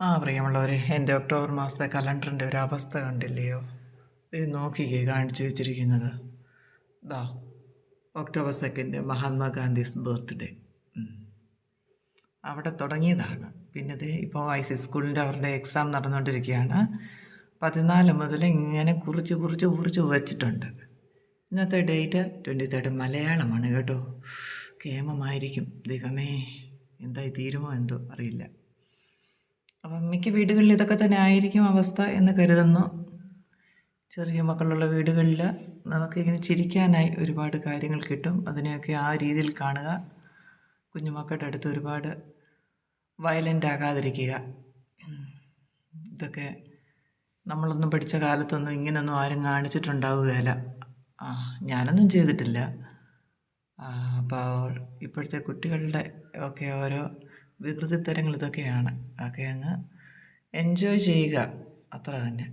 പ്രിയമുള്ളവരെ, എൻ്റെ ഒക്ടോബർ മാസത്തെ കലണ്ടറിൻ്റെ ഒരു അവസ്ഥ കണ്ടില്ലയോ? ഇത് നോക്കിക്കേ, കാണിച്ചു വെച്ചിരിക്കുന്നത്. ദാ ഒക്ടോബർ 2 മഹാത്മാഗാന്ധീസ് ബർത്ത്ഡേ. അവിടെ തുടങ്ങിയതാണ്. പിന്നെ ഇത് ഇപ്പോൾ IC സ്കൂളിൻ്റെ അവരുടെ എക്സാം നടന്നുകൊണ്ടിരിക്കുകയാണ്. 14 മുതൽ ഇങ്ങനെ കുറിച്ച് വച്ചിട്ടുണ്ട്. ഇന്നത്തെ ഡേറ്റ് 23 മലയാളമാണ് കേട്ടോ. കേമമായിരിക്കും. ദൈവമേ, എന്തായി തീരുമോ എന്തോ അറിയില്ല. അപ്പം മിക്ക വീടുകളിൽ ഇതൊക്കെ തന്നെ ആയിരിക്കും അവസ്ഥ എന്ന് കരുതുന്നു. ചെറിയ മക്കളുള്ള വീടുകളിൽ നമുക്കിങ്ങനെ ചിരിക്കാനായി ഒരുപാട് കാര്യങ്ങൾ കിട്ടും. അതിനെയൊക്കെ ആ രീതിയിൽ കാണുക. കുഞ്ഞുമക്കളുടെ അടുത്ത് ഒരുപാട് വയലൻ്റ് ആകാതിരിക്കുക. ഇതൊക്കെ നമ്മളൊന്നും പഠിച്ച കാലത്തൊന്നും ഇങ്ങനൊന്നും ആരും കാണിച്ചിട്ടുണ്ടാവുകയില്ല. ഞാനൊന്നും ചെയ്തിട്ടില്ല. അപ്പോൾ ഇപ്പോഴത്തെ കുട്ടികളുടെ ഒക്കെ ഓരോ വികൃതിത്തരങ്ങൾ ഇതൊക്കെയാണ്. അതൊക്കെ അങ്ങ് എൻജോയ് ചെയ്യുക, അത്ര തന്നെ.